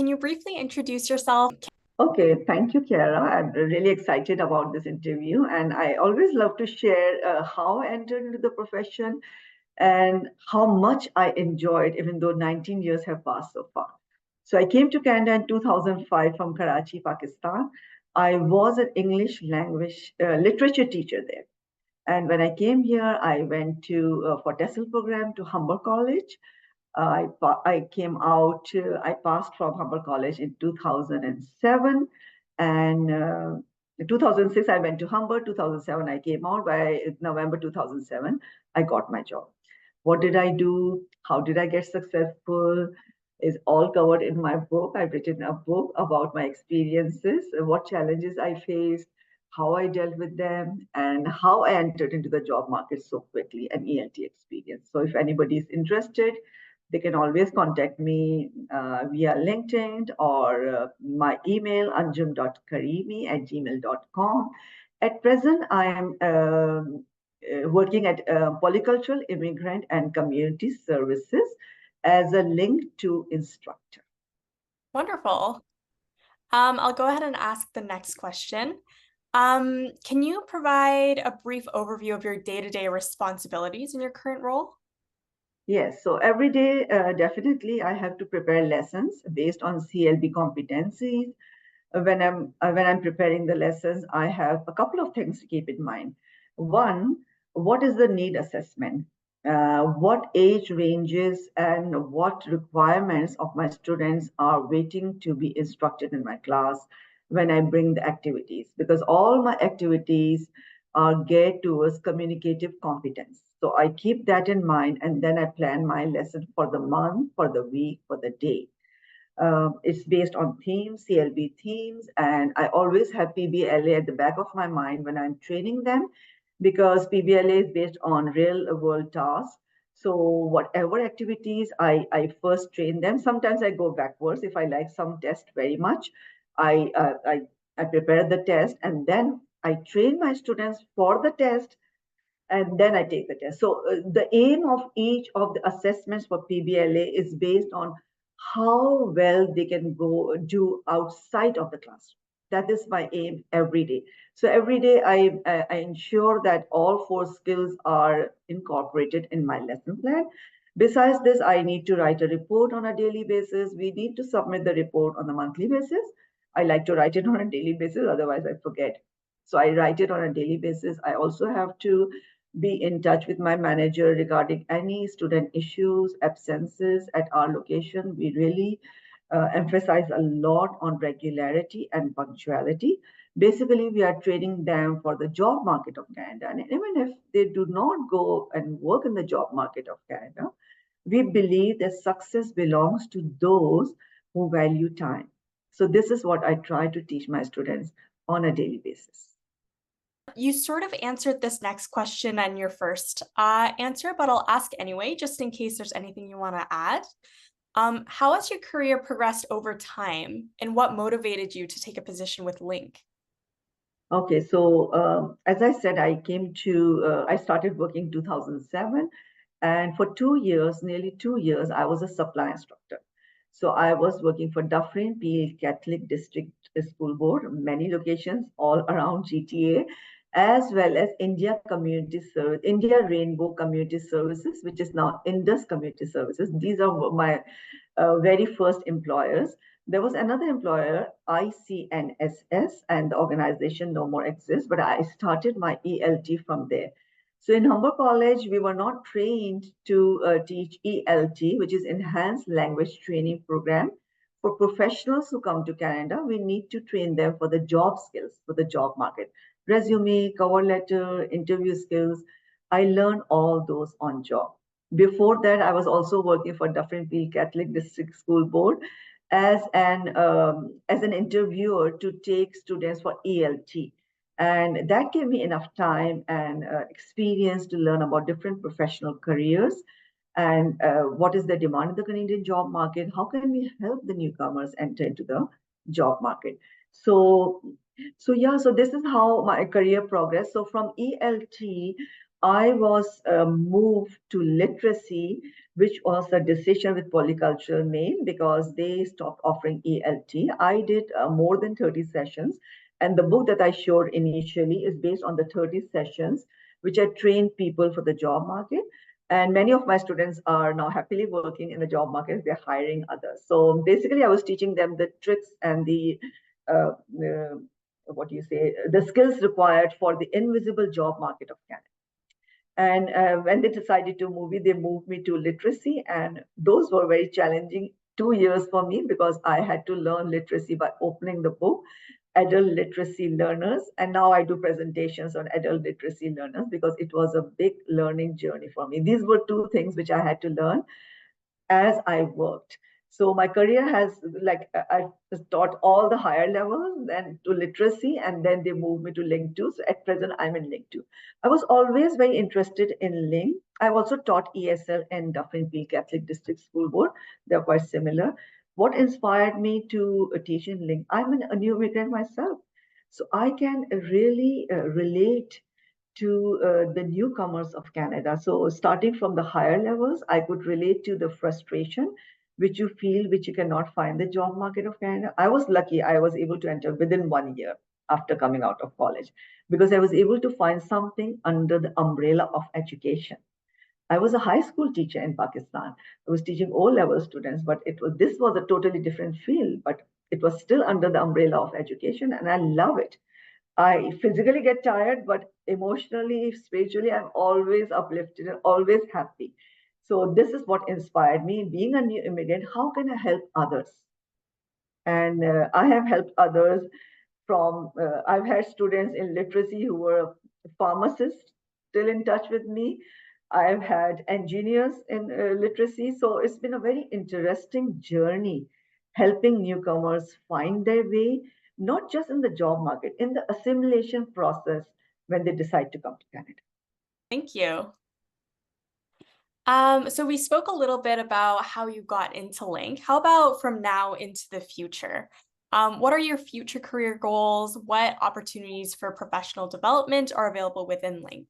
can you briefly introduce yourself? Okay, thank you, Kiara. I'm really excited about this interview, and I always love to share how I entered into the profession and how much I enjoyed, even though 19 years have passed so far. So I came to Canada in 2005 from Karachi, Pakistan. I was an English language literature teacher there. And when I came here, I went to for TESL program to Humber College. I came out, I passed from Humber College in 2007. And in 2006, I went to Humber. 2007, I came out. By November 2007, I got my job. What did I do? How did I get successful? Is all covered in my book. I've written a book about my experiences, what challenges I faced, how I dealt with them, and how I entered into the job market so quickly, an ELT experience. So if anybody is interested, they can always contact me via LinkedIn or my email, anjum.karimi@gmail.com. At present, I am working at Polycultural Immigrant and Community Services as a LINC 2 instructor. Wonderful. I'll go ahead and ask the next question. Can you provide a brief overview of your day-to-day responsibilities in your current role? Yes, so every day, definitely, I have to prepare lessons based on CLB competencies. When I'm preparing the lessons, I have a couple of things to keep in mind. One, what is the need assessment? What age ranges and what requirements of my students are waiting to be instructed in my class when I bring the activities? Because all my activities are geared towards communicative competence. So I keep that in mind, and then I plan my lesson for the month, for the week, for the day. It's based on themes, CLB themes, and I always have PBLA at the back of my mind when I'm training them, because PBLA is based on real world tasks. So whatever activities I first train them, sometimes I go backwards. If I like some test very much, I prepare the test and then I train my students for the test and then I take the test. So the aim of each of the assessments for PBLA is based on how well they can go do outside of the classroom. That is my aim every day. So every day I ensure that all four skills are incorporated in my lesson plan. Besides this, I need to write a report on a daily basis. We need to submit the report on a monthly basis. I like to write it on a daily basis, otherwise I forget. So I write it on a daily basis. I also have to be in touch with my manager regarding any student issues, absences at our location. We really emphasize a lot on regularity and punctuality. Basically, we are training them for the job market of Canada. And even if they do not go and work in the job market of Canada, we believe that success belongs to those who value time. So this is what I try to teach my students on a daily basis. You sort of answered this next question in your first answer, but I'll ask anyway, just in case there's anything you want to add. How has your career progressed over time, and what motivated you to take a position with LINC? Okay, so as I said, I started working 2007, and for 2 years, nearly 2 years, I was a supply instructor. So I was working for Dufferin Peel Catholic District School Board, many locations all around GTA, as well as India Community Service, India Rainbow Community Services, which is now Indus Community Services. These are my very first employers. There was another employer, ICNSS, and the organization no more exists, but I started my ELT from there. So in Humber College, we were not trained to teach ELT, which is Enhanced Language Training Program. For professionals who come to Canada, we need to train them for the job skills, for the job market. Resume, cover letter, interview skills. I learned all those on job. Before that, I was also working for Dufferin Peel Catholic District School Board as an interviewer to take students for ELT. And that gave me enough time and experience to learn about different professional careers and what is the demand in the Canadian job market. How can we help the newcomers enter into the job market? So this is how my career progressed. So from ELT, I was moved to literacy, which was a decision with Polycultural made because they stopped offering ELT. I did more than 30 sessions, and the book that I showed initially is based on the 30 sessions, which I trained people for the job market. And many of my students are now happily working in the job market. They're hiring others. So basically, I was teaching them the tricks and uh, what do you say, the skills required for the invisible job market of Canada. And when they decided to move me, they moved me to literacy. And those were very challenging 2 years for me because I had to learn literacy by opening the book, adult literacy learners. And now I do presentations on adult literacy learners because it was a big learning journey for me. These were two things which I had to learn as I worked. So my career has I taught all the higher levels, then to literacy, and then they moved me to LINC 2. So at present, I'm in LINC 2. I was always very interested in LINC. I've also taught ESL and Dufferin Peel Catholic District School Board. They're quite similar. What inspired me to teach in LINC? A new immigrant myself. So I can really relate to the newcomers of Canada. So starting from the higher levels, I could relate to the frustration which you feel, which you cannot find the job market of Canada. I was lucky I was able to enter within 1 year after coming out of college because I was able to find something under the umbrella of education. I was a high school teacher in Pakistan. I was teaching O-level students, but this was a totally different field, but it was still under the umbrella of education, and I love it. I physically get tired, but emotionally, spiritually, I'm always uplifted and always happy. So this is what inspired me. Being a new immigrant, how can I help others? And I have helped others I've had students in literacy who were pharmacists still in touch with me. I've had engineers in literacy. So it's been a very interesting journey helping newcomers find their way, not just in the job market, in the assimilation process when they decide to come to Canada. Thank you. So we spoke a little bit about how you got into LINC. How about from now into the future? What are your future career goals? What opportunities for professional development are available within LINC?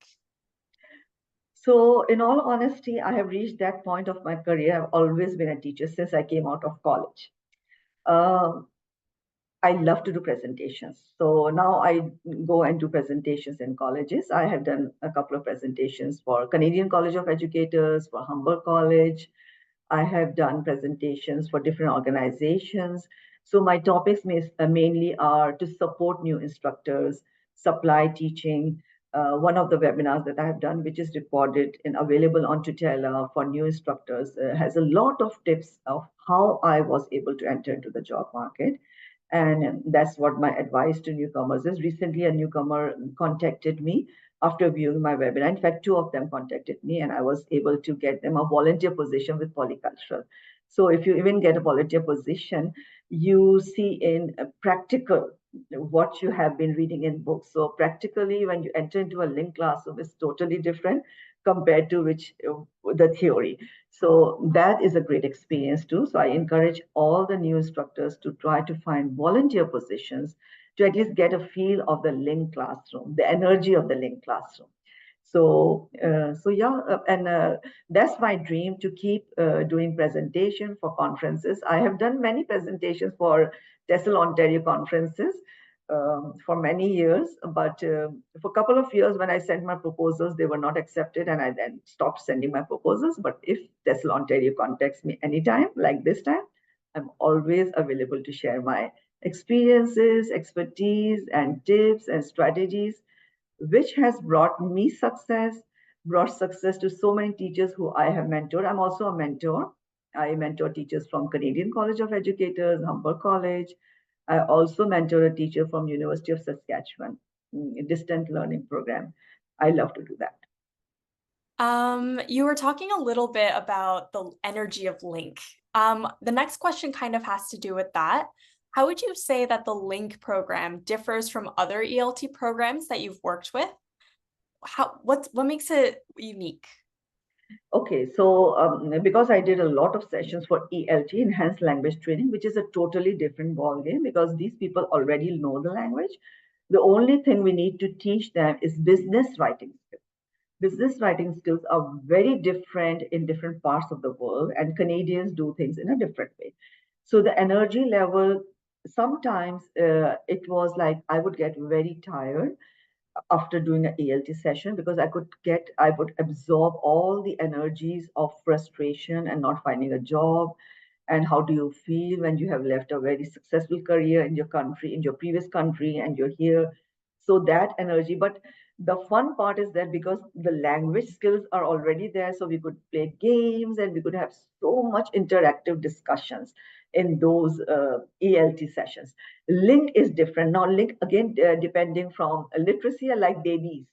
So, in all honesty, I have reached that point of my career. I've always been a teacher since I came out of college. Um, I love to do presentations. So now I go and do presentations in colleges. I have done a couple of presentations for Canadian College of Educators, for Humber College. I have done presentations for different organizations. So my topics mainly are to support new instructors, supply teaching. One of the webinars that I have done, which is recorded and available on Tutela for new instructors, has a lot of tips of how I was able to enter into the job market. And that's what my advice to newcomers is. Recently, a newcomer contacted me after viewing my webinar. In fact, two of them contacted me, and I was able to get them a volunteer position with Polycultural. So if you even get a volunteer position, you see in practical what you have been reading in books. So practically, when you enter into a LINC classroom, it's totally different compared to the theory. So that is a great experience too. So I encourage all the new instructors to try to find volunteer positions to at least get a feel of the LINC classroom, the energy of the LINC classroom. And that's my dream, to keep doing presentation for conferences. I have done many presentations for TESL Ontario conferences for many years, but for a couple of years when I sent my proposals, they were not accepted, and I then stopped sending my proposals. But if TESL Ontario contacts me anytime, like this time, I'm always available to share my experiences, expertise, and tips and strategies, which has brought me success, brought success to so many teachers who I have mentored. I'm also a mentor. I mentor teachers from Canadian College of Educators, Humber College. I also mentor a teacher from University of Saskatchewan, distant learning program. I love to do that. You were talking a little bit about the energy of LINC. The next question kind of has to do with that. How would you say that the LINC program differs from other ELT programs that you've worked with? What makes it unique? Okay, so because I did a lot of sessions for ELT, Enhanced Language Training, which is a totally different ballgame because these people already know the language. The only thing we need to teach them is business writing skills. business writing skills are very different in different parts of the world, and Canadians do things in a different way. So the energy level, sometimes it was like I would get very tired after doing an ALT session, because I would absorb all the energies of frustration and not finding a job. And how do you feel when you have left a very successful career in your country, in your previous country, and you're here? So that energy. But the fun part is that because the language skills are already there, so we could play games and we could have so much interactive discussions in those ALT sessions. LINC is different. Now, LINC, again, depending from literacy, are like babies.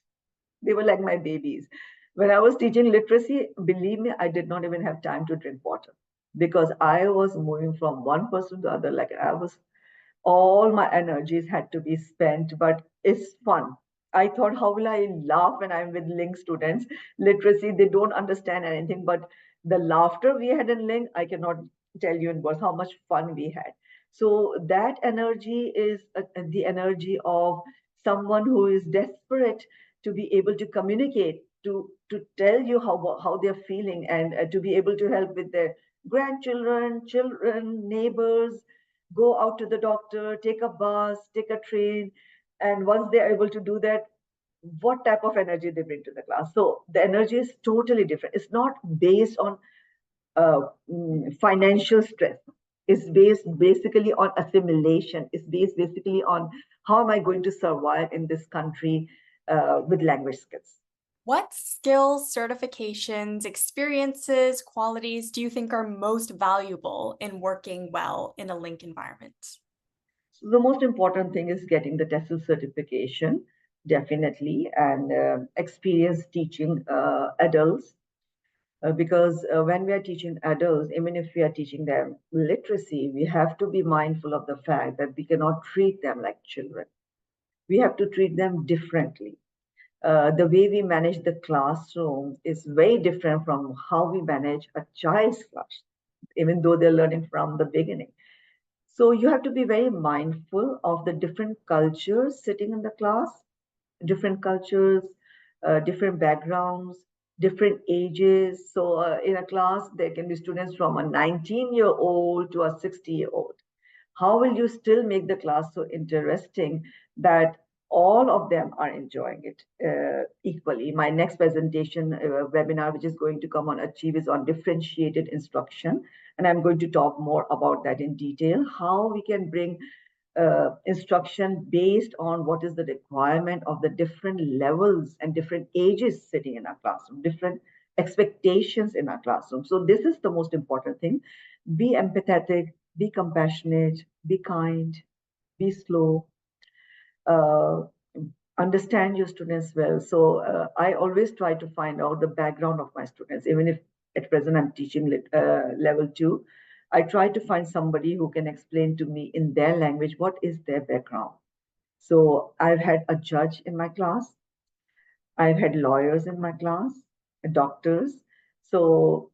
They were like my babies. When I was teaching literacy, believe me, I did not even have time to drink water, because I was moving from one person to the other. Like I was, all my energies had to be spent, but it's fun. I thought, how will I laugh when I'm with LINC students? Literacy, they don't understand anything, but the laughter we had in LINC, I cannot tell you in words how much fun we had. So that energy is the energy of someone who is desperate to be able to communicate, to tell you how they're feeling, and to be able to help with their grandchildren, children, neighbors, go out to the doctor, take a bus, take a train. And once they're able to do that, what type of energy they bring to the class. So the energy is totally different. It's not based on uh, financial stress. It's based basically on assimilation. It's based basically on how am I going to survive in this country with language skills. What skills, certifications, experiences, qualities do you think are most valuable in working well in a LINC environment? So the most important thing is getting the TESL certification, definitely, and experience teaching adults. Because when we are teaching adults, even if we are teaching them literacy, we have to be mindful of the fact that we cannot treat them like children. We have to treat them differently. The way we manage the classroom is very different from how we manage a child's class, even though they're learning from the beginning. So you have to be very mindful of the different cultures sitting in the class, different cultures, different backgrounds, different ages. So in a class, there can be students from a 19-year-old to a 60-year-old. How will you still make the class so interesting that all of them are enjoying it equally? My next presentation webinar, which is going to come on Achieve, is on differentiated instruction. And I'm going to talk more about that in detail, how we can bring instruction based on what is the requirement of the different levels and different ages sitting in our classroom, different expectations in our classroom. So this is the most important thing. Be empathetic, be compassionate, be kind, be slow, uh, understand your students well. So I always try to find out the background of my students, even if at present I'm teaching level 2. I try to find somebody who can explain to me in their language what is their background. So I've had a judge in my class, I've had lawyers in my class, doctors. So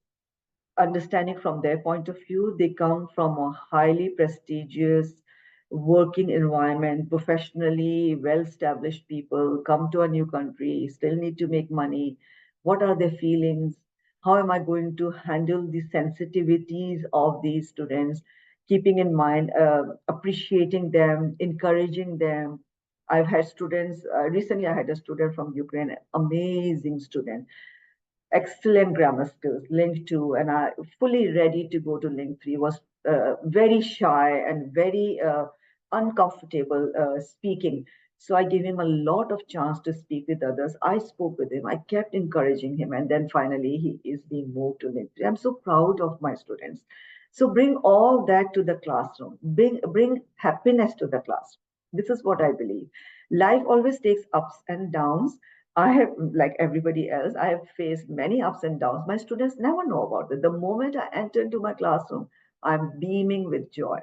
understanding from their point of view, they come from a highly prestigious working environment, professionally well-established people come to a new country, still need to make money. What are their feelings? How am I going to handle the sensitivities of these students, keeping in mind, appreciating them, encouraging them. I've had students, recently I had a student from Ukraine, amazing student, excellent grammar skills, LINC 2, and I fully ready to go to LINC 3, was very shy and very uncomfortable speaking. So I gave him a lot of chance to speak with others. I spoke with him. I kept encouraging him. And then finally, he is being moved to LINC 3. I'm so proud of my students. So bring all that to the classroom. Bring happiness to the classroom. This is what I believe. Life always takes ups and downs. I have, like everybody else, I have faced many ups and downs. My students never know about it. The moment I enter into my classroom, I'm beaming with joy,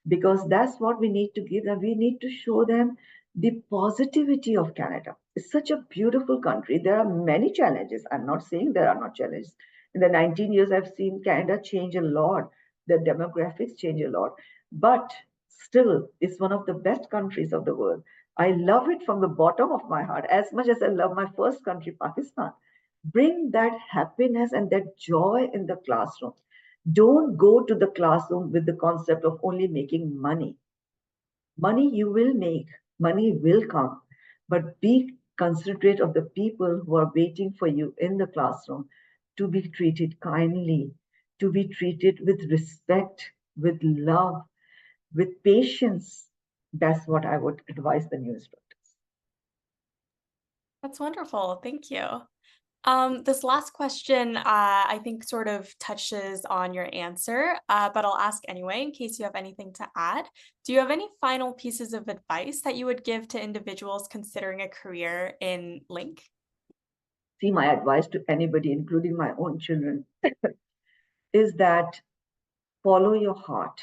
because that's what we need to give them. We need to show them the positivity of Canada. It's such a beautiful country. There are many challenges. I'm not saying there are not challenges. In the 19 years, I've seen Canada change a lot. The demographics change a lot. But still, it's one of the best countries of the world. I love it from the bottom of my heart, as much as I love my first country, Pakistan. Bring that happiness and that joy in the classroom. Don't go to the classroom with the concept of only making money. Money you will make, money will come, but be considerate of the people who are waiting for you in the classroom, to be treated kindly, to be treated with respect, with love, with patience. That's what I would advise the new instructors. That's wonderful. Thank you. This last question, I think sort of touches on your answer, but I'll ask anyway in case you have anything to add. Do you have any final pieces of advice that you would give to individuals considering a career in LINC? See, my advice to anybody, including my own children, is that follow your heart.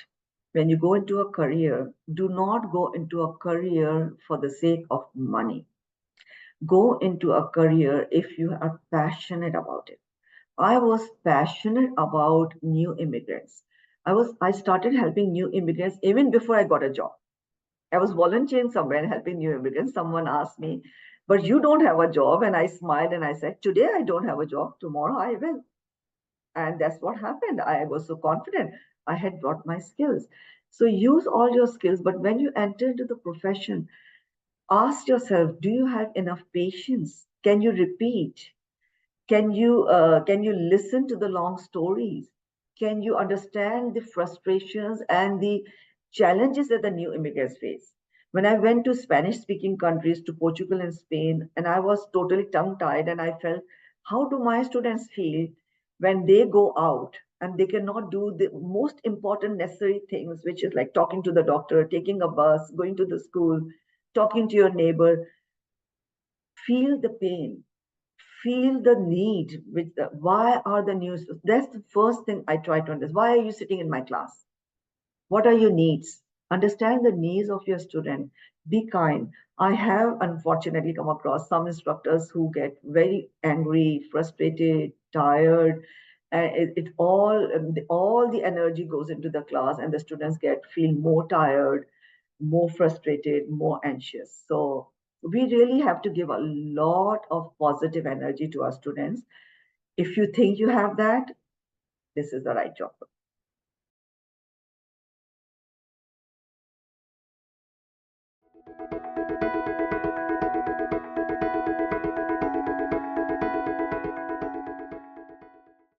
When you go into a career, do not go into a career for the sake of money. Go into a career if you are passionate about it. I was passionate about new immigrants. I started helping new immigrants even before I got a job. I was volunteering somewhere and helping new immigrants. Someone asked me, "But you don't have a job." And I smiled and I said, "Today I don't have a job. Tomorrow I will." And that's what happened. I was so confident. I had brought my skills. So use all your skills. But when you enter into the profession, ask yourself, do you have enough patience? Can you repeat? Can you listen to the long stories? Can you understand the frustrations and the challenges that the new immigrants face? When I went to Spanish speaking countries, to Portugal and Spain, and I was totally tongue tied, and I felt, how do my students feel when they go out and they cannot do the most important necessary things, which is like talking to the doctor, taking a bus, going to the school, talking to your neighbor? Feel the pain, feel the need. Why are the news? That's the first thing I try to understand. Why are you sitting in my class? What are your needs? Understand the needs of your student. Be kind. I have unfortunately come across some instructors who get very angry, frustrated, tired, and all the energy goes into the class, and the students get feel more tired, more frustrated, more anxious. So we really have to give a lot of positive energy to our students. If you think you have that, this is the right job.